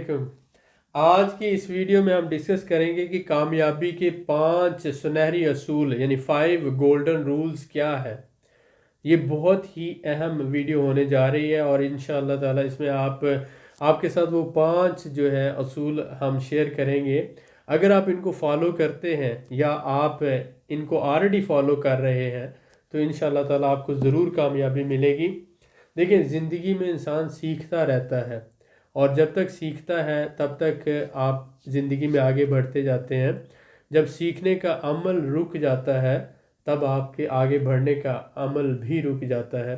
علیکم۔ آج کی اس ویڈیو میں ہم ڈسکس کریں گے کہ کامیابی کے 5 سنہری اصول یعنی 5 گولڈن رولز کیا ہے۔ یہ بہت ہی اہم ویڈیو ہونے جا رہی ہے اور انشاءاللہ تعالی اس میں آپ کے ساتھ وہ 5 جو ہے اصول ہم شیئر کریں گے۔ اگر آپ ان کو فالو کرتے ہیں یا آپ ان کو آلریڈی فالو کر رہے ہیں تو انشاءاللہ تعالی آپ کو ضرور کامیابی ملے گی۔ دیکھیں، زندگی میں انسان سیکھتا رہتا ہے اور جب تک سیکھتا ہے تب تک آپ زندگی میں آگے بڑھتے جاتے ہیں۔ جب سیکھنے کا عمل رک جاتا ہے تب آپ کے آگے بڑھنے کا عمل بھی رک جاتا ہے۔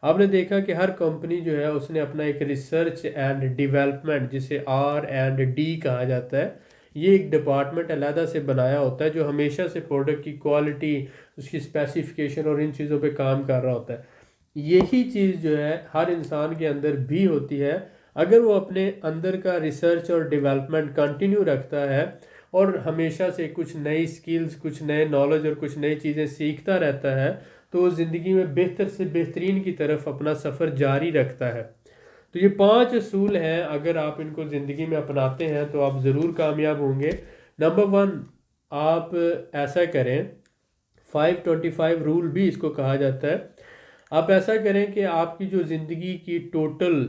آپ نے دیکھا کہ ہر کمپنی جو ہے اس نے اپنا ایک ریسرچ اینڈ ڈیولپمنٹ، جسے R&D کہا جاتا ہے، یہ ایک ڈپارٹمنٹ علیحدہ سے بنایا ہوتا ہے جو ہمیشہ سے پروڈکٹ کی کوالٹی، اس کی اسپیسیفیکیشن اور ان چیزوں پہ کام کر رہا ہوتا ہے۔ یہی چیز جو ہے ہر انسان کے اندر بھی ہوتی ہے۔ اگر وہ اپنے اندر کا ریسرچ اور ڈیولپمنٹ کنٹینیو رکھتا ہے اور ہمیشہ سے کچھ نئی سکلز، کچھ نئے نالج اور کچھ نئی چیزیں سیکھتا رہتا ہے تو وہ زندگی میں بہتر سے بہترین کی طرف اپنا سفر جاری رکھتا ہے۔ تو یہ 5 اصول ہیں، اگر آپ ان کو زندگی میں اپناتے ہیں تو آپ ضرور کامیاب ہوں گے۔ نمبر 1، آپ ایسا کریں، 525 رول بھی اس کو کہا جاتا ہے۔ آپ ایسا کریں کہ آپ کی جو زندگی کی ٹوٹل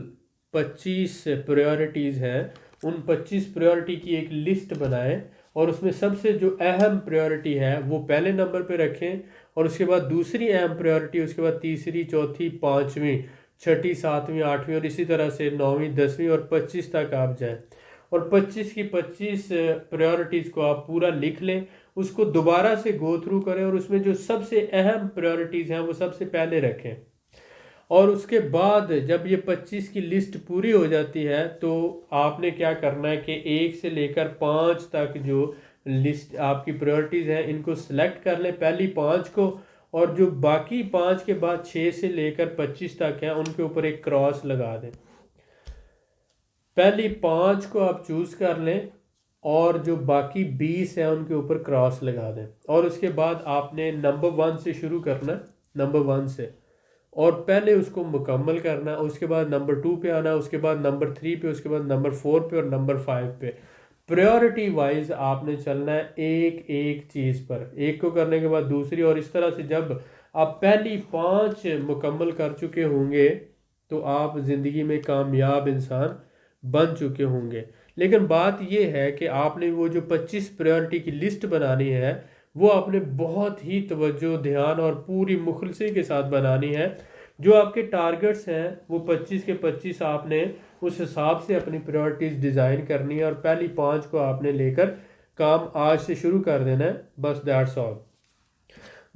25 پریورٹیز ہیں، ان 25 پریورٹی کی ایک لسٹ بنائیں اور اس میں سب سے جو اہم پریورٹی ہے وہ پہلے نمبر پہ رکھیں، اور اس کے بعد دوسری اہم پریورٹی، اس کے بعد تیسری، چوتھی، پانچویں، چھٹی، ساتویں، آٹھویں اور اسی طرح سے 9ویں، 10ویں اور 25 تک آپ جائیں، اور 25 کی 25 پریورٹیز کو آپ پورا لکھ لیں، اس کو دوبارہ سے گو تھرو کریں اور اس میں جو سب سے اہم پریورٹیز ہیں وہ سب سے پہلے رکھیں۔ اور اس کے بعد جب یہ 25 کی لسٹ پوری ہو جاتی ہے تو آپ نے کیا کرنا ہے کہ 1 سے لے کر 5 تک جو لسٹ آپ کی پریورٹیز ہیں ان کو سلیکٹ کر لیں، پہلی 5 کو، اور جو باقی 5 کے بعد 6 سے لے کر 25 تک ہیں ان کے اوپر ایک کراس لگا دیں۔ پہلی 5 کو آپ چوز کر لیں اور جو باقی 20 ہیں ان کے اوپر کراس لگا دیں، اور اس کے بعد آپ نے نمبر 1 سے شروع کرنا ہے، نمبر 1 سے، اور پہلے اس کو مکمل کرنا ہے، اس کے بعد نمبر 2 پہ آنا ہے، اس کے بعد نمبر 3 پہ، اس کے بعد نمبر 4 پہ اور نمبر 5 پہ۔ پریورٹی وائز آپ نے چلنا ہے ایک ایک چیز پر، ایک کو کرنے کے بعد دوسری، اور اس طرح سے جب آپ پہلی 5 مکمل کر چکے ہوں گے تو آپ زندگی میں کامیاب انسان بن چکے ہوں گے۔ لیکن بات یہ ہے کہ آپ نے وہ جو 25 پریورٹی کی لسٹ بنانی ہے وہ آپ نے بہت ہی توجہ، دھیان اور پوری مخلصی کے ساتھ بنانی ہے۔ جو آپ کے ٹارگٹس ہیں وہ 25 کے 25 آپ نے اس حساب سے اپنی پریورٹیز ڈیزائن کرنی ہے، اور پہلی 5 کو آپ نے لے کر کام آج سے شروع کر دینا ہے، بس دیٹس آل۔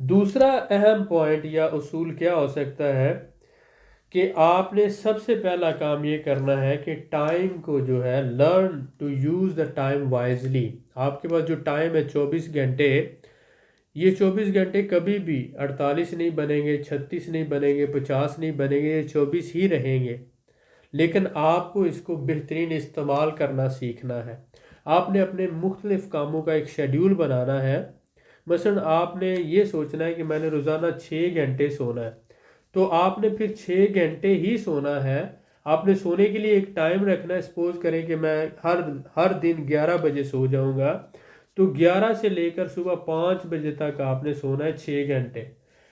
دوسرا اہم پوائنٹ یا اصول کیا ہو سکتا ہے کہ آپ نے سب سے پہلا کام یہ کرنا ہے کہ ٹائم کو جو ہے learn to use the time wisely. آپ کے پاس جو ٹائم ہے 24 گھنٹے، یہ 24 گھنٹے کبھی بھی 48 نہیں بنیں گے، 36 نہیں بنیں گے، 50 نہیں بنیں گے، یہ 24 ہی رہیں گے۔ لیکن آپ کو اس کو بہترین استعمال کرنا سیکھنا ہے۔ آپ نے اپنے مختلف کاموں کا ایک شیڈیول بنانا ہے۔ مثلا آپ نے یہ سوچنا ہے کہ میں نے روزانہ 6 گھنٹے سونا ہے، تو آپ نے پھر 6 گھنٹے ہی سونا ہے۔ آپ نے سونے کے لیے ایک ٹائم رکھنا ہے، سپوز کریں کہ میں ہر دن 11 بجے سو جاؤں گا، تو 11 سے لے کر صبح 5 بجے تک آپ نے سونا ہے 6 گھنٹے۔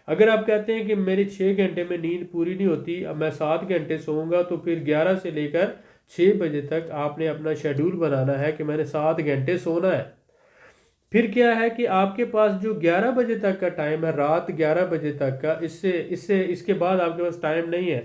اگر آپ کہتے ہیں کہ میری 6 گھنٹے میں نیند پوری نہیں ہوتی، اب میں 7 گھنٹے سوؤں گا، تو پھر 11 سے لے کر 6 بجے تک آپ نے اپنا شیڈول بنانا ہے کہ میں نے 7 گھنٹے سونا ہے۔ پھر کیا ہے کہ آپ کے پاس جو 11 بجے تک کا ٹائم ہے، رات 11 بجے تک کا، اس کے بعد آپ کے پاس ٹائم نہیں ہے،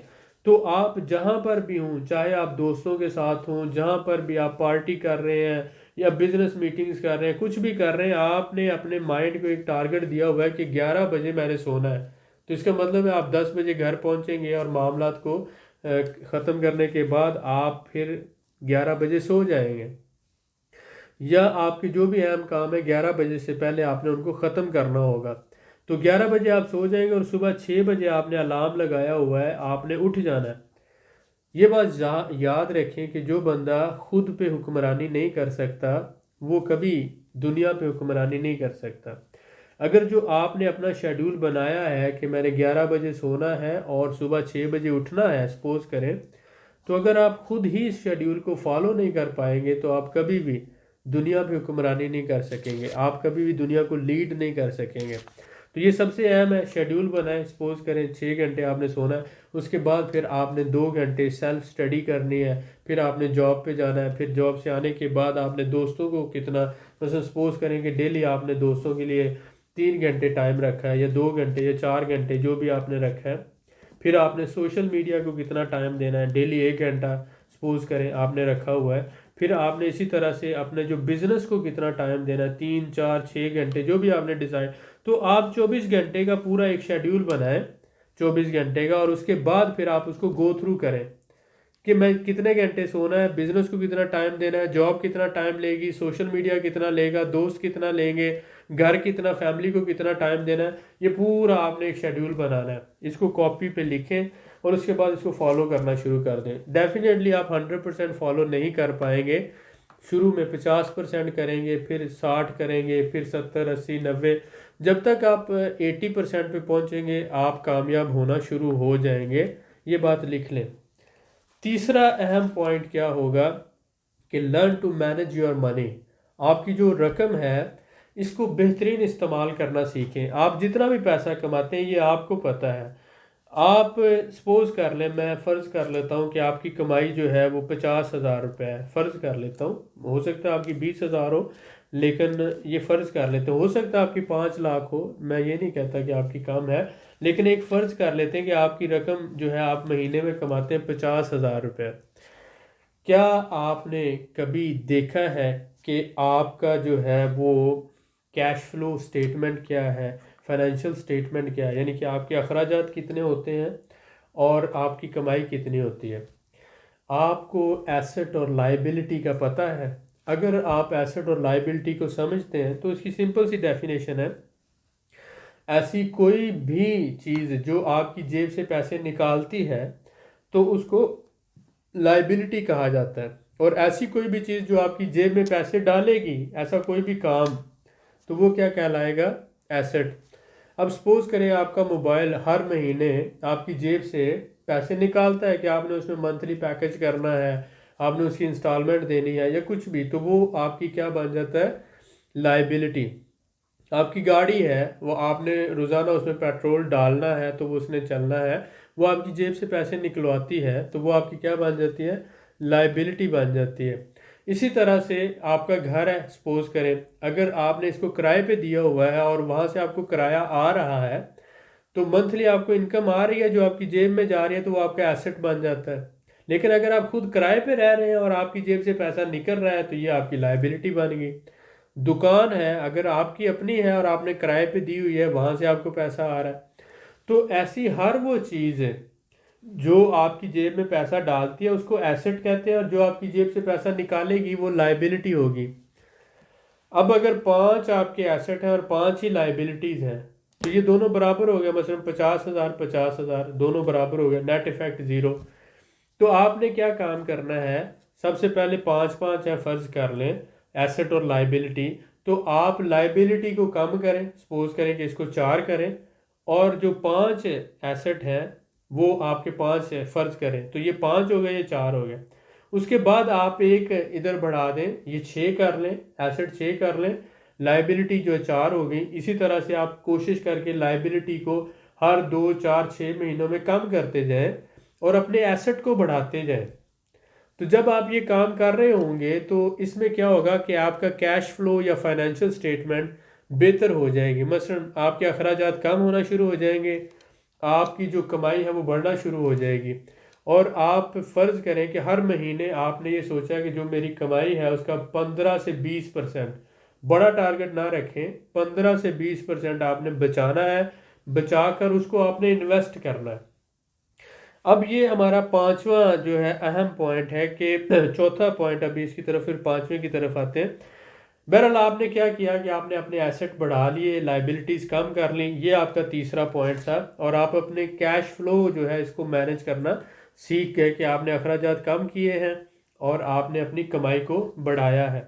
تو آپ جہاں پر بھی ہوں، چاہے آپ دوستوں کے ساتھ ہوں، جہاں پر بھی آپ پارٹی کر رہے ہیں یا بزنس میٹنگز کر رہے ہیں، کچھ بھی کر رہے ہیں، آپ نے اپنے مائنڈ کو ایک ٹارگٹ دیا ہوا ہے کہ 11 بجے میں نے سونا ہے۔ تو اس کا مطلب ہے آپ 10 بجے گھر پہنچیں گے اور معاملات کو ختم کرنے کے بعد آپ پھر 11 بجے سو جائیں گے، یا آپ کے جو بھی اہم کام ہے 11 بجے سے پہلے آپ نے ان کو ختم کرنا ہوگا۔ تو 11 بجے آپ سو جائیں گے اور صبح 6 بجے آپ نے الارم لگایا ہوا ہے، آپ نے اٹھ جانا ہے۔ یہ بات یاد رکھیں کہ جو بندہ خود پہ حکمرانی نہیں کر سکتا وہ کبھی دنیا پہ حکمرانی نہیں کر سکتا۔ اگر جو آپ نے اپنا شیڈول بنایا ہے کہ میں نے 11 بجے سونا ہے اور صبح 6 بجے اٹھنا ہے، سپوز کریں، تو اگر آپ خود ہی اس شیڈیول کو فالو نہیں کر پائیں گے تو آپ کبھی بھی دنیا پہ حکمرانی نہیں کر سکیں گے، آپ کبھی بھی دنیا کو لیڈ نہیں کر سکیں گے۔ تو یہ سب سے اہم ہے، شیڈیول بنائیں، سپوز کریں 6 گھنٹے آپ نے سونا ہے، اس کے بعد پھر آپ نے 2 گھنٹے سیلف اسٹڈی کرنی ہے، پھر آپ نے جاب پہ جانا ہے، پھر جاب سے آنے کے بعد آپ نے دوستوں کو کتنا، مثلا سپوز کریں کہ ڈیلی آپ نے دوستوں کے لیے 3 گھنٹے ٹائم رکھا ہے، یا 2 گھنٹے یا 4 گھنٹے جو بھی آپ نے رکھا ہے، پھر آپ نے سوشل میڈیا کو کتنا ٹائم دینا ہے، ڈیلی 1 گھنٹہ سپوز کریں آپ نے رکھا ہوا ہے، پھر آپ نے اسی طرح سے اپنے جو بزنس کو کتنا ٹائم دینا ہے، 3 4 6 گھنٹے جو بھی آپ نے ڈیزائن، تو آپ 24 گھنٹے کا پورا ایک شیڈیول بنائیں، 24 گھنٹے کا، اور اس کے بعد پھر آپ اس کو گو تھرو کریں کہ میں کتنے گھنٹے سونا ہے، بزنس کو کتنا ٹائم دینا ہے، جاب کتنا ٹائم لے گی، سوشل میڈیا کتنا لے گا، دوست کتنا لیں گے، گھر کتنا، فیملی کو کتنا ٹائم دینا ہے، یہ پورا آپ نے ایک شیڈیول بنانا ہے۔ اس کو کاپی پہ لکھیں اور اس کے بعد اس کو فالو کرنا شروع کر دیں۔ ڈیفینیٹلی آپ 100% فالو نہیں کر پائیں گے، شروع میں 50% کریں گے، پھر 60 کریں گے، پھر 70 80 90، جب تک آپ 80% پہ پہنچیں گے آپ کامیاب ہونا شروع ہو جائیں گے۔ یہ بات لکھ لیں۔ تیسرا اہم پوائنٹ کیا ہوگا کہ learn to manage your money, آپ کی جو رقم ہے اس کو بہترین استعمال کرنا سیکھیں۔ آپ جتنا بھی پیسہ کماتے ہیں یہ آپ کو پتہ ہے، آپ سپوز کر لیں، میں فرض کر لیتا ہوں کہ آپ کی کمائی جو ہے وہ 50,000 روپے ہے، فرض کر لیتا ہوں، ہو سکتا ہے آپ کی 20,000 ہو، لیکن یہ فرض کر لیتے ہیں، ہو سکتا ہے آپ کی 5 لاکھ ہو، میں یہ نہیں کہتا کہ آپ کی کم ہے، لیکن ایک فرض کر لیتے ہیں کہ آپ کی رقم جو ہے آپ مہینے میں کماتے ہیں 50,000 روپے۔ کیا آپ نے کبھی دیکھا ہے کہ آپ کا جو ہے وہ کیش فلو سٹیٹمنٹ کیا ہے، فائنینشیل سٹیٹمنٹ کیا ہے، یعنی کہ آپ کے اخراجات کتنے ہوتے ہیں اور آپ کی کمائی کتنی ہوتی ہے؟ آپ کو ایسٹ اور لائبلٹی کا پتہ ہے؟ اگر آپ ایسٹ اور لائبلٹی کو سمجھتے ہیں تو اس کی سمپل سی ڈیفینیشن ہے، ایسی کوئی بھی چیز جو آپ کی جیب سے پیسے نکالتی ہے تو اس کو لائبلٹی کہا جاتا ہے، اور ایسی کوئی بھی چیز جو آپ کی جیب میں پیسے ڈالے گی، ایسا کوئی بھی کام، تو وہ کیا کہلائے گا؟ ایسٹ۔ اب سپوز کریں آپ کا موبائل ہر مہینے آپ کی جیب سے پیسے نکالتا ہے کہ آپ نے اس میں منتھلی پیکج کرنا ہے، آپ نے اس کی انسٹالمنٹ دینی ہے یا کچھ بھی، تو وہ آپ کی کیا بن جاتا ہے؟ لائبلٹی۔ آپ کی گاڑی ہے، وہ آپ نے روزانہ اس میں پیٹرول ڈالنا ہے تو وہ اس نے چلنا ہے، وہ آپ کی جیب سے پیسے نکلواتی ہے تو وہ آپ کی کیا بن جاتی ہے؟ لائبلٹی بن جاتی ہے۔ اسی طرح سے آپ کا گھر ہے، سپوز کریں اگر آپ نے اس کو کرائے پہ دیا ہوا ہے اور وہاں سے آپ کو کرایہ آ رہا ہے تو منتھلی آپ کو انکم آ رہی ہے جو آپ کی جیب میں جا رہی ہے، تو وہ آپ کا ایسٹ بن جاتا ہے۔ لیکن اگر آپ خود کرائے پہ رہ رہے ہیں اور آپ کی جیب سے پیسہ نکل رہا ہے تو یہ آپ کی لائبلٹی بن گئی۔ دکان ہے، اگر آپ کی اپنی ہے اور آپ نے کرائے پہ دی ہوئی ہے، وہاں سے آپ کو پیسہ آ رہا ہے، تو ایسی ہر وہ چیز ہے جو آپ کی جیب میں پیسہ ڈالتی ہے اس کو ایسٹ کہتے ہیں، اور جو آپ کی جیب سے پیسہ نکالے گی وہ لائبلٹی ہوگی۔ اب اگر 5 آپ کے ایسٹ ہیں اور 5 ہی لائبلٹیز ہیں تو یہ دونوں برابر ہو گیا، مثلا 50,000 50,000 دونوں برابر ہو گیا، نیٹ افیکٹ 0۔ تو آپ نے کیا کام کرنا ہے؟ سب سے پہلے 5 ہے فرض کر لیں، ایسٹ اور لائبلٹی، تو آپ لائبلٹی کو کم کریں، سپوز کریں کہ اس کو 4 کریں، اور جو 5 ایسٹ ہیں وہ آپ کے 5 فرض کریں، تو یہ 5 ہو گئے، یہ 4 ہو گئے۔ اس کے بعد آپ ایک ادھر بڑھا دیں، یہ 6 کر لیں، ایسٹ 6 کر لیں، لائبلٹی جو 4 ہو گئی۔ اسی طرح سے آپ کوشش کر کے لائبلٹی کو ہر 2 4 6 مہینوں میں کم کرتے جائیں اور اپنے ایسٹ کو بڑھاتے جائیں۔ تو جب آپ یہ کام کر رہے ہوں گے تو اس میں کیا ہوگا کہ آپ کا کیش فلو یا فائنینشیل سٹیٹمنٹ بہتر ہو جائے گی، مثلا آپ کے اخراجات کم ہونا شروع ہو جائیں گے، آپ کی جو کمائی ہے وہ بڑھنا شروع ہو جائے گی، اور آپ فرض کریں کہ ہر مہینے آپ نے یہ سوچا کہ جو میری کمائی ہے اس کا 15 سے 20%، بڑا ٹارگٹ نہ رکھیں، 15 سے 20% آپ نے بچانا ہے، بچا کر اس کو آپ نے انویسٹ کرنا ہے۔ اب یہ ہمارا 5واں جو ہے اہم پوائنٹ ہے کہ چوتھا پوائنٹ، ابھی اس کی طرف پھر 5ویں کی طرف آتے ہیں۔ بہرحال آپ نے کیا کیا کہ آپ نے اپنے ایسٹ بڑھا لیے، لائبلٹیز کم کر لیں، یہ آپ کا تیسرا پوائنٹ تھا، اور آپ اپنے کیش فلو جو ہے اس کو مینج کرنا سیکھ گئے کہ آپ نے اخراجات کم کیے ہیں اور آپ نے اپنی کمائی کو بڑھایا ہے۔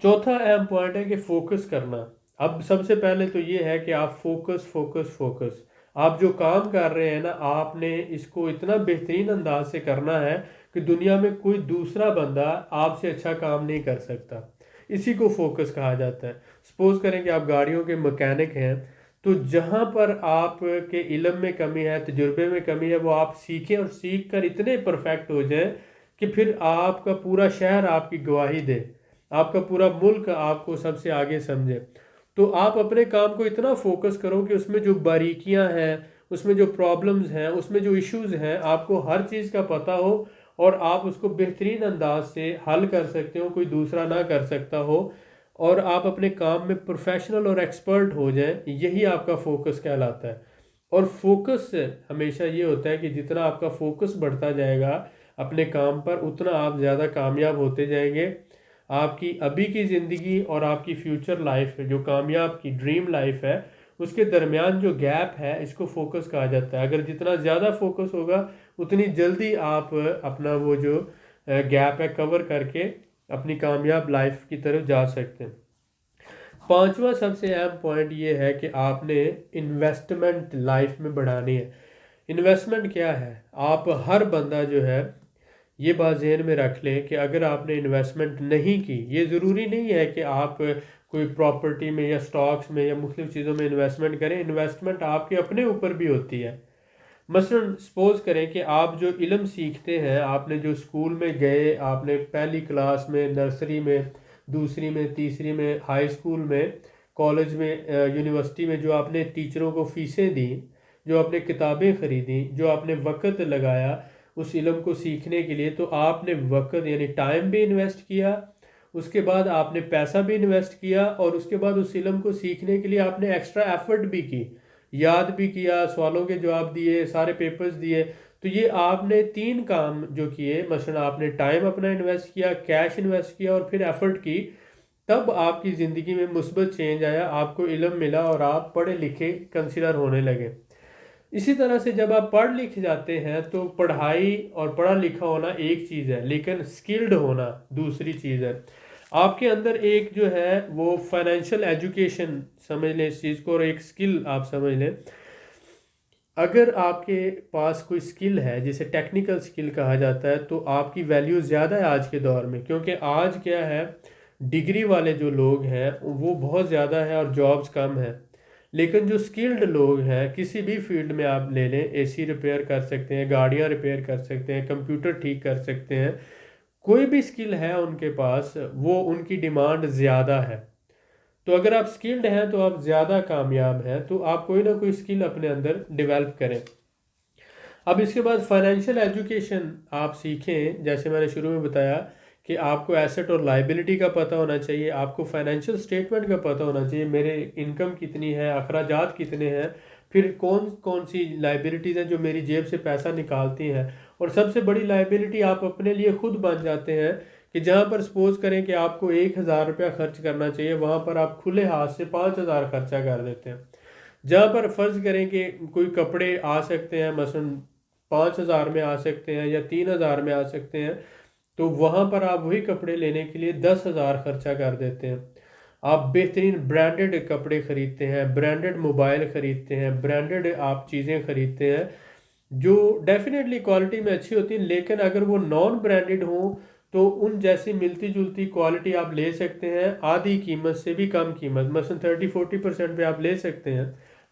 چوتھا اہم پوائنٹ ہے کہ فوکس کرنا۔ اب سب سے پہلے تو یہ ہے کہ آپ فوکس فوکس فوکس، آپ جو کام کر رہے ہیں نا، آپ نے اس کو اتنا بہترین انداز سے کرنا ہے کہ دنیا میں کوئی دوسرا بندہ آپ سے اچھا کام نہیں کر سکتا. اسی کو فوکس کہا جاتا ہے. سپوز کریں کہ آپ گاڑیوں کے مکینک ہیں، تو جہاں پر آپ کے علم میں کمی ہے، تجربے میں کمی ہے، وہ آپ سیکھیں اور سیکھ کر اتنے پرفیکٹ ہو جائیں کہ پھر آپ کا پورا شہر آپ کی گواہی دے، آپ کا پورا ملک آپ کو سب سے آگے سمجھے. تو آپ اپنے کام کو اتنا فوکس کرو کہ اس میں جو باریکیاں ہیں، اس میں جو پرابلمز ہیں، اس میں جو ایشوز ہیں، آپ کو ہر چیز کا پتہ ہو اور آپ اس کو بہترین انداز سے حل کر سکتے ہو، کوئی دوسرا نہ کر سکتا ہو، اور آپ اپنے کام میں پروفیشنل اور ایکسپرٹ ہو جائیں. یہی آپ کا فوکس کہلاتا ہے. اور فوکس سے ہمیشہ یہ ہوتا ہے کہ جتنا آپ کا فوکس بڑھتا جائے گا اپنے کام پر، اتنا آپ زیادہ کامیاب ہوتے جائیں گے. آپ کی ابھی کی زندگی اور آپ کی فیوچر لائف جو کامیاب کی ڈریم لائف ہے، اس کے درمیان جو گیپ ہے، اس کو فوکس کہا جاتا ہے. اگر جتنا زیادہ فوکس ہوگا اتنی جلدی آپ اپنا وہ جو گیپ ہے کور کر کے اپنی کامیاب لائف کی طرف جا سکتے ہیں. پانچواں سب سے اہم پوائنٹ یہ ہے کہ آپ نے انویسٹمنٹ لائف میں بڑھانی ہے. انویسٹمنٹ کیا ہے؟ آپ ہر بندہ جو ہے یہ بات ذہن میں رکھ لیں کہ اگر آپ نے انویسٹمنٹ نہیں کی، یہ ضروری نہیں ہے کہ آپ کوئی پراپرٹی میں یا سٹاکس میں یا مختلف چیزوں میں انویسٹمنٹ کریں. انویسٹمنٹ آپ کے اپنے اوپر بھی ہوتی ہے. مثلا سپوز کریں کہ آپ جو علم سیکھتے ہیں، آپ نے جو اسکول میں گئے، آپ نے پہلی کلاس میں، نرسری میں، دوسری میں، تیسری میں، ہائی اسکول میں، کالج میں، یونیورسٹی میں جو آپ نے ٹیچروں کو فیسیں دیں، جو آپ نے کتابیں خریدیں، جو آپ نے وقت لگایا اس علم کو سیکھنے کے لیے، تو آپ نے وقت یعنی ٹائم بھی انویسٹ کیا، اس کے بعد آپ نے پیسہ بھی انویسٹ کیا، اور اس کے بعد اس علم کو سیکھنے کے لیے آپ نے ایکسٹرا ایفرٹ بھی کی، یاد بھی کیا، سوالوں کے جواب دیے، سارے پیپرز دیے. تو یہ آپ نے تین کام جو کیے، مثلا آپ نے ٹائم اپنا انویسٹ کیا، کیش انویسٹ کیا، اور پھر ایفرٹ کی، تب آپ کی زندگی میں مثبت چینج آیا، آپ کو علم ملا اور آپ پڑھے لکھے کنسیڈر ہونے لگے. اسی طرح سے جب آپ پڑھ لکھ جاتے ہیں تو پڑھائی اور پڑھا لکھا ہونا ایک چیز ہے، لیکن سکلڈ ہونا دوسری چیز ہے. آپ کے اندر ایک جو ہے وہ فائنینشیل ایجوکیشن سمجھ لیں اس چیز کو، اور ایک سکل آپ سمجھ لیں. اگر آپ کے پاس کوئی سکل ہے جسے ٹیکنیکل سکل کہا جاتا ہے، تو آپ کی ویلیو زیادہ ہے آج کے دور میں. کیونکہ آج کیا ہے، ڈگری والے جو لوگ ہیں وہ بہت زیادہ ہیں اور جابز کم ہیں. لیکن جو سکلڈ لوگ ہیں کسی بھی فیلڈ میں آپ لے لیں، اے سی ریپیئر کر سکتے ہیں، گاڑیاں ریپیئر کر سکتے ہیں، کمپیوٹر ٹھیک کر سکتے ہیں، کوئی بھی سکل ہے ان کے پاس، وہ ان کی ڈیمانڈ زیادہ ہے. تو اگر آپ سکلڈ ہیں تو آپ زیادہ کامیاب ہیں. تو آپ کوئی نہ کوئی سکل اپنے اندر ڈیولپ کریں. اب اس کے بعد فائنینشیل ایجوکیشن آپ سیکھیں. جیسے میں نے شروع میں بتایا کہ آپ کو ایسٹ اور لائبلٹی کا پتہ ہونا چاہیے، آپ کو فائنینشیل سٹیٹمنٹ کا پتہ ہونا چاہیے، میرے انکم کتنی ہے، اخراجات کتنے ہیں، پھر کون کون سی لائبلٹیز ہیں جو میری جیب سے پیسہ نکالتی ہیں. اور سب سے بڑی لائبلٹی آپ اپنے لیے خود بن جاتے ہیں کہ جہاں پر سپوز کریں کہ آپ کو 1,000 روپیہ خرچ کرنا چاہیے، وہاں پر آپ کھلے ہاتھ سے 5,000 خرچہ کر دیتے ہیں. جہاں پر فرض کریں کہ کوئی کپڑے آ سکتے ہیں، مثلا 5,000 میں آ سکتے ہیں یا 3,000 میں آ سکتے ہیں، تو وہاں پر آپ وہی کپڑے لینے کے لیے 10,000 خرچہ کر دیتے ہیں. آپ بہترین برانڈڈ کپڑے خریدتے ہیں، برانڈڈ موبائل خریدتے ہیں، برانڈڈ آپ چیزیں خریدتے ہیں جو ڈیفینیٹلی کوالٹی میں اچھی ہوتی ہیں، لیکن اگر وہ نان برانڈڈ ہوں تو ان جیسی ملتی جلتی کوالٹی آپ لے سکتے ہیں آدھی قیمت سے بھی کم قیمت، مثلا 30-40% پہ آپ لے سکتے ہیں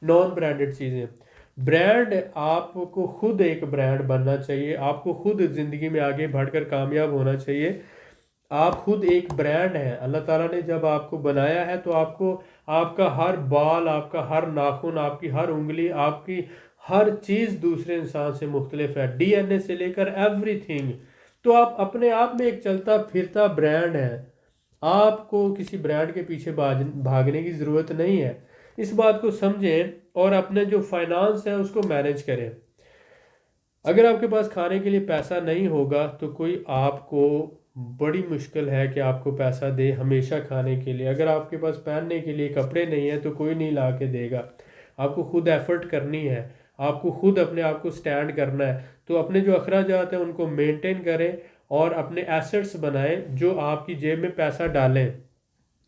نان برانڈڈ چیزیں. برانڈ آپ کو خود ایک برانڈ بننا چاہیے، آپ کو خود زندگی میں آگے بڑھ کر کامیاب ہونا چاہیے. آپ خود ایک برانڈ ہیں. اللہ تعالیٰ نے جب آپ کو بنایا ہے تو آپ کو، آپ کا ہر بال، آپ کا ہر ناخن، آپ کی ہر انگلی، آپ کی ہر چیز دوسرے انسان سے مختلف ہے، ڈی این اے سے لے کر ایوری تھنگ. تو آپ اپنے آپ میں ایک چلتا پھرتا برانڈ ہیں. آپ کو کسی برانڈ کے پیچھے بھاگنے کی ضرورت نہیں ہے. اس بات کو سمجھیں اور اپنے جو فائنانس ہے اس کو مینج کریں. اگر آپ کے پاس کھانے کے لیے پیسہ نہیں ہوگا تو کوئی آپ کو بڑی مشکل ہے کہ آپ کو پیسہ دے ہمیشہ کھانے کے لیے. اگر آپ کے پاس پہننے کے لیے کپڑے نہیں ہیں تو کوئی نہیں لا کے دے گا. آپ کو خود ایفرٹ کرنی ہے، آپ کو خود اپنے آپ کو سٹینڈ کرنا ہے. تو اپنے جو اخراجات ہیں ان کو مینٹین کریں اور اپنے ایسٹس بنائیں جو آپ کی جیب میں پیسہ ڈالیں.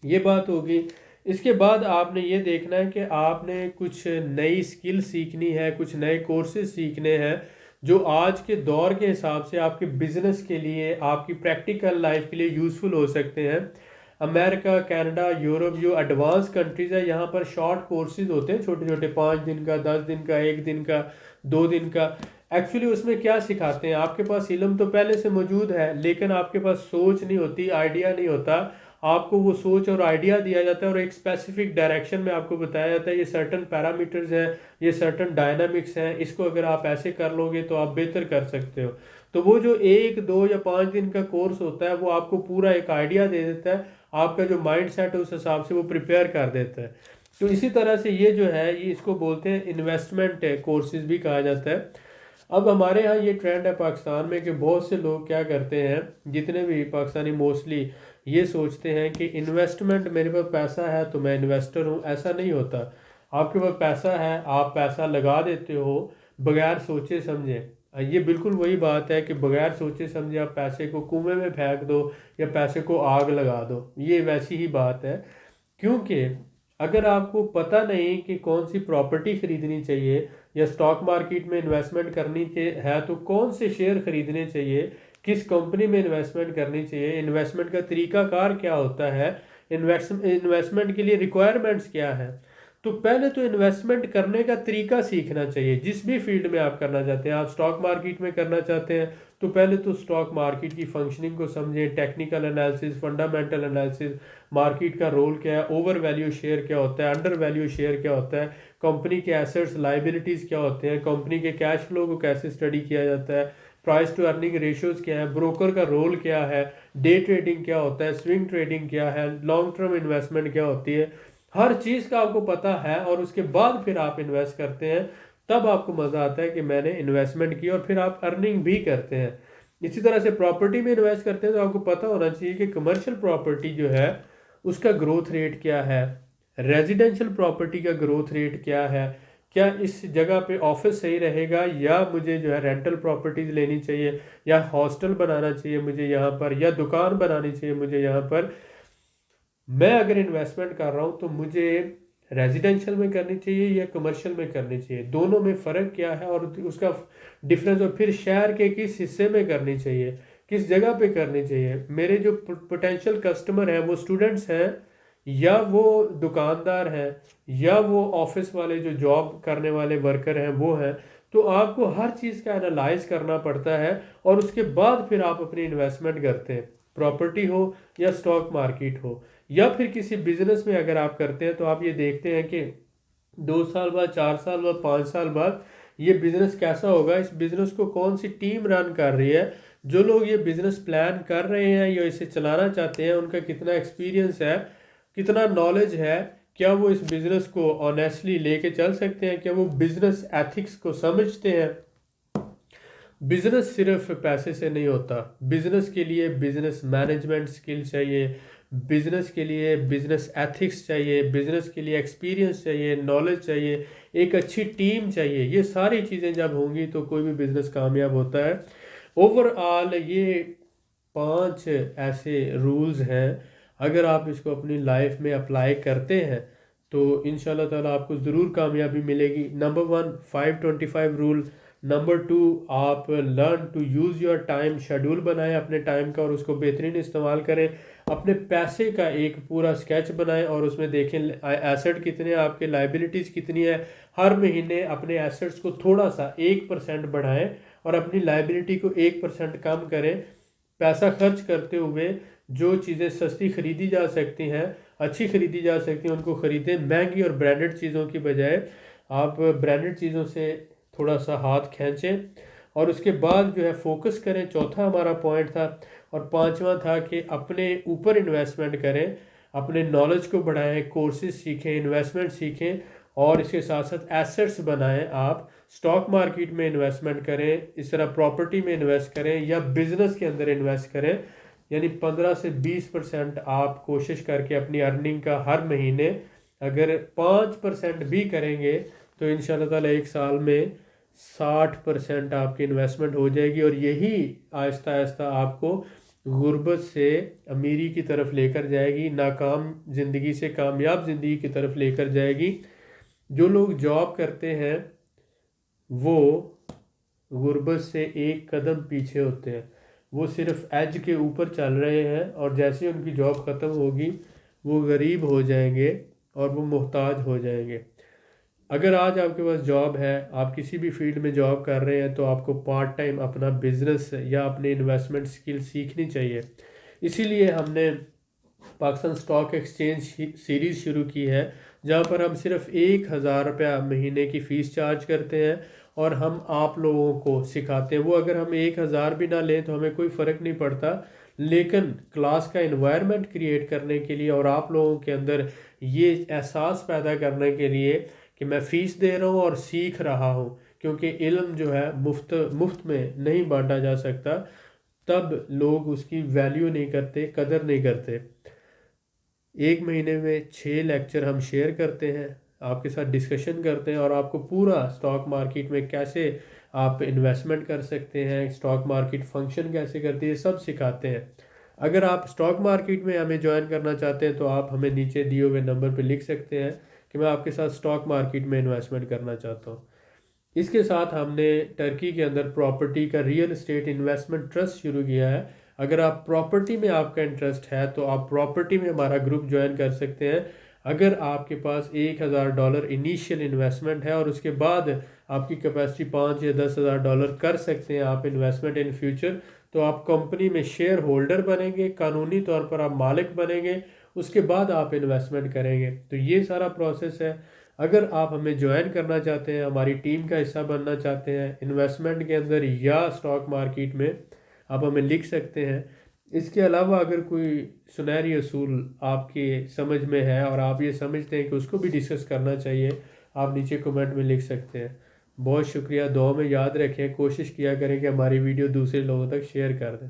یہ بات ہوگی. اس کے بعد آپ نے یہ دیکھنا ہے کہ آپ نے کچھ نئی سکل سیکھنی ہے، کچھ نئے کورسز سیکھنے ہیں جو آج کے دور کے حساب سے آپ کے بزنس کے لیے، آپ کی پریکٹیکل لائف کے لیے یوزفل ہو سکتے ہیں۔ امریکہ، کینیڈا، یورپ جو ایڈوانس کنٹریز ہے، یہاں پر شارٹ کورسز ہوتے ہیں، چھوٹے چھوٹے 5 دن کا، 10 دن کا، 1 دن کا، 2 دن کا۔ ایکچولی اس میں کیا سکھاتے ہیں، آپ کے پاس علم تو پہلے سے موجود ہے لیکن آپ کے پاس سوچ نہیں ہوتی، آئیڈیا نہیں ہوتا۔ آپ کو وہ سوچ اور آئیڈیا دیا جاتا ہے اور ایک اسپیسیفک ڈائریکشن میں آپ کو بتایا جاتا ہے، یہ سرٹن پیرامیٹرز ہیں، یہ سرٹن ڈائنامکس ہیں، اس کو اگر آپ ایسے کر لو گے تو آپ بہتر کر سکتے ہو۔ تو وہ جو 1، 2 یا 5 دن کا کورس ہوتا ہے وہ آپ کو پورا ایک آئیڈیا دے دیتا ہے، آپ کا جو مائنڈ سیٹ ہے اس حساب سے وہ پریپیئر کر دیتا ہے۔ تو اسی طرح سے یہ جو ہے، یہ اس کو بولتے ہیں انویسٹمنٹ کورسز بھی کہا جاتا ہے۔ اب ہمارے ہاں یہ ٹرینڈ ہے پاکستان میں کہ بہت سے لوگ کیا کرتے ہیں، جتنے بھی پاکستانی موسٹلی یہ سوچتے ہیں کہ انویسٹمنٹ، میرے پاس پیسہ ہے تو میں انویسٹر ہوں۔ ایسا نہیں ہوتا۔ آپ کے پاس پیسہ ہے، آپ پیسہ لگا دیتے ہو بغیر سوچے سمجھے۔ یہ بالکل وہی بات ہے کہ بغیر سوچے سمجھے آپ پیسے کو کنویں میں پھینک دو یا پیسے کو آگ لگا دو، یہ ویسی ہی بات ہے۔ کیونکہ اگر آپ کو پتہ نہیں کہ کون سی پراپرٹی خریدنی چاہیے یا سٹاک مارکیٹ میں انویسٹمنٹ کرنی ہے تو کون سے شیئر خریدنے چاہیے، کس کمپنی میں انویسٹمنٹ کرنی چاہیے، انویسٹمنٹ کا طریقہ کار کیا ہوتا ہے، انویسٹمنٹ کے لیے ریکوائرمنٹس کیا ہے، تو پہلے تو انویسٹمنٹ کرنے کا طریقہ سیکھنا چاہیے۔ جس بھی فیلڈ میں آپ کرنا چاہتے ہیں، آپ سٹاک مارکیٹ میں کرنا چاہتے ہیں تو پہلے تو سٹاک مارکیٹ کی فنکشننگ کو سمجھیں، technical analysis, fundamental analysis, market کا رول کیا ہے، اوور ویلیو شیئر کیا ہوتا ہے، انڈر ویلیو شیئر کیا ہوتا ہے، کمپنی کے ایسٹس لائبلٹیز کیا ہوتے ہیں، کمپنی کے کیش فلو کو کیسے اسٹڈی کیا جاتا ہے، پرائس ٹو ارننگ ریشوز کیا ہے، بروکر کا رول کیا ہے، ڈے ٹریڈنگ کیا ہوتا ہے، سوئنگ ٹریڈنگ کیا ہے، لانگ ٹرم انویسٹمنٹ کیا ہوتی ہے، ہر چیز کا آپ کو پتہ ہے اور اس کے بعد پھر آپ انویسٹ کرتے ہیں، تب آپ کو مزہ آتا ہے کہ میں نے انویسٹمنٹ کی اور پھر آپ ارننگ بھی کرتے ہیں۔ اسی طرح سے پراپرٹی میں انویسٹ کرتے ہیں تو آپ کو پتہ ہونا چاہیے کہ کمرشل پراپرٹی جو ہے اس کا گروتھ ریٹ کیا ہے، ریزیڈینشل پراپرٹی کا گروتھ ریٹ کیا ہے، کیا اس جگہ پہ آفس صحیح رہے گا یا مجھے جو ہے رینٹل پراپرٹیز لینی چاہیے یا ہاسٹل بنانا چاہیے مجھے یہاں پر، یا دکان بنانی چاہیے مجھے یہاں پر۔ میں اگر انویسٹمنٹ کر رہا ہوں تو مجھے ریزیڈینشل میں کرنی چاہیے یا کمرشل میں کرنی چاہیے، دونوں میں فرق کیا ہے اور اس کا ڈفرینس، اور پھر شہر کے کس حصے میں کرنی چاہیے، کس جگہ پہ کرنی چاہیے۔ میرے جو پوٹینشیل کسٹمر ہیں وہ اسٹوڈنٹس ہیں یا وہ دکاندار ہیں یا وہ آفس والے جو جاب کرنے والے ورکر ہیں وہ ہیں، تو آپ کو ہر چیز کا انالائز کرنا پڑتا ہے اور اس کے بعد پھر آپ اپنی انویسٹمنٹ کرتے ہیں، پراپرٹی ہو یا سٹاک مارکیٹ ہو یا پھر کسی بزنس میں اگر آپ کرتے ہیں تو آپ یہ دیکھتے ہیں کہ 2 سال بعد، 4 سال بعد، 5 سال بعد یہ بزنس کیسا ہوگا، اس بزنس کو کون سی ٹیم رن کر رہی ہے، جو لوگ یہ بزنس پلان کر رہے ہیں یا اسے چلانا چاہتے ہیں ان کا کتنا ایکسپیرینس ہے، کتنا نالج ہے، کیا وہ اس بزنس کو آنیسٹلی لے کے چل سکتے ہیں، کیا وہ بزنس ایتھکس کو سمجھتے ہیں۔ بزنس صرف پیسے سے نہیں ہوتا، بزنس کے لیے بزنس مینجمنٹ سکل چاہیے، بزنس کے لیے بزنس ایتھکس چاہیے، بزنس کے لیے ایکسپیرینس چاہیے، نالج چاہیے، ایک اچھی ٹیم چاہیے۔ یہ ساری چیزیں جب ہوں گی تو کوئی بھی بزنس کامیاب ہوتا ہے۔ اوور آل یہ 5 ایسے رولز ہیں، اگر آپ اس کو اپنی لائف میں اپلائی کرتے ہیں تو انشاءاللہ تعالیٰ آپ کو ضرور کامیابی ملے گی۔ Number 1 5-25 role. نمبر 2 آپ learn to use your time, schedule بنائیں اپنے ٹائم کا اور اس کو بہترین استعمال کریں۔ اپنے پیسے کا ایک پورا سکیچ بنائیں اور اس میں دیکھیں ایسٹ کتنے ہیں آپ کے، لائبلٹیز کتنی ہے۔ ہر مہینے اپنے ایسٹس کو تھوڑا سا 1% بڑھائیں اور اپنی لائبلٹی کو 1% کم کریں۔ پیسہ خرچ کرتے ہوئے جو چیزیں سستی خریدی جا سکتی ہیں، اچھی خریدی جا سکتی ہیں، ان کو خریدیں، مہنگی اور برانڈڈ چیزوں کی بجائے آپ برانڈڈ چیزوں سے تھوڑا سا ہاتھ کھینچیں اور اس کے بعد جو ہے فوکس کریں۔ چوتھا ہمارا پوائنٹ تھا، اور 5واں تھا کہ اپنے اوپر انویسٹمنٹ کریں، اپنے نالج کو بڑھائیں، کورسز سیکھیں، انویسٹمنٹ سیکھیں اور اس کے ساتھ ساتھ ایسٹس بنائیں۔ آپ سٹاک مارکیٹ میں انویسٹمنٹ کریں، اس طرح پراپرٹی میں انویسٹ کریں یا بزنس کے اندر انویسٹ کریں، یعنی 15 سے 20% آپ کوشش کر کے اپنی ارننگ کا ہر مہینے اگر 5% بھی کریں گے تو انشاءاللہ تعالیٰ 1 سال میں 60% آپ کی انویسٹمنٹ ہو جائے گی، اور یہی آہستہ آہستہ آپ کو غربت سے امیری کی طرف لے کر جائے گی، ناکام زندگی سے کامیاب زندگی کی طرف لے کر جائے گی۔ جو لوگ جاب کرتے ہیں وہ غربت سے ایک قدم پیچھے ہوتے ہیں، وہ صرف ایج کے اوپر چل رہے ہیں، اور جیسے ان کی جاب ختم ہوگی وہ غریب ہو جائیں گے اور وہ محتاج ہو جائیں گے۔ اگر آج آپ کے پاس جاب ہے، آپ کسی بھی فیلڈ میں جاب کر رہے ہیں، تو آپ کو پارٹ ٹائم اپنا بزنس یا اپنے انویسٹمنٹ سکل سیکھنی چاہیے۔ اسی لیے ہم نے پاکستان اسٹاک ایکسچینج سیریز شروع کی ہے، جہاں پر ہم صرف 1,000 روپیہ مہینے کی فیس چارج کرتے ہیں اور ہم آپ لوگوں کو سکھاتے ہیں۔ وہ اگر ہم 1,000 بھی نہ لیں تو ہمیں کوئی فرق نہیں پڑتا، لیکن کلاس کا انوائرمنٹ کریٹ کرنے کے لیے اور آپ لوگوں کے اندر یہ احساس پیدا کرنے کے لیے کہ میں فیس دے رہا ہوں اور سیکھ رہا ہوں، کیونکہ علم جو ہے مفت میں نہیں بانٹا جا سکتا، تب لوگ اس کی ویلیو نہیں کرتے، قدر نہیں کرتے۔ ایک مہینے میں 6 لیکچر ہم شیئر کرتے ہیں، آپ کے ساتھ ڈسکشن کرتے ہیں، اور آپ کو پورا اسٹاک مارکیٹ میں کیسے آپ انویسٹمنٹ کر سکتے ہیں، اسٹاک مارکیٹ فنکشن کیسے کرتی ہے، سب سکھاتے ہیں۔ اگر آپ اسٹاک مارکیٹ میں ہمیں جوائن کرنا چاہتے ہیں تو آپ ہمیں نیچے دیے ہوئے نمبر پہ لکھ سکتے ہیں کہ میں آپ کے ساتھ اسٹاک مارکیٹ میں انویسٹمنٹ کرنا چاہتا ہوں۔ اس کے ساتھ ہم نے ٹرکی کے اندر پراپرٹی کا ریئل اسٹیٹ انویسٹمنٹ ٹرسٹ شروع کیا ہے۔ اگر آپ پراپرٹی میں آپ کا انٹرسٹ ہے تو آپ پراپرٹی میں ہمارا گروپ جوائن کر سکتے ہیں۔ اگر آپ کے پاس $1,000 انیشیل انویسٹمنٹ ہے اور اس کے بعد آپ کی کیپیسٹی $5,000 یا $10,000 کر سکتے ہیں آپ انویسٹمنٹ ان فیوچر، تو آپ کمپنی میں شیئر ہولڈر بنیں گے، قانونی طور پر آپ مالک بنیں گے، اس کے بعد آپ انویسٹمنٹ کریں گے۔ تو یہ سارا پروسیس ہے۔ اگر آپ ہمیں جوائن کرنا چاہتے ہیں، ہماری ٹیم کا حصہ بننا چاہتے ہیں انویسٹمنٹ کے اندر یا اسٹاک مارکیٹ میں، آپ ہمیں لکھ سکتے ہیں۔ اس کے علاوہ اگر کوئی سنہری اصول آپ کے سمجھ میں ہے اور آپ یہ سمجھتے ہیں کہ اس کو بھی ڈسکس کرنا چاہیے، آپ نیچے کمنٹ میں لکھ سکتے ہیں۔ بہت شکریہ، دعا میں یاد رکھیں، کوشش کیا کریں کہ ہماری ویڈیو دوسرے لوگوں تک شیئر کر دیں۔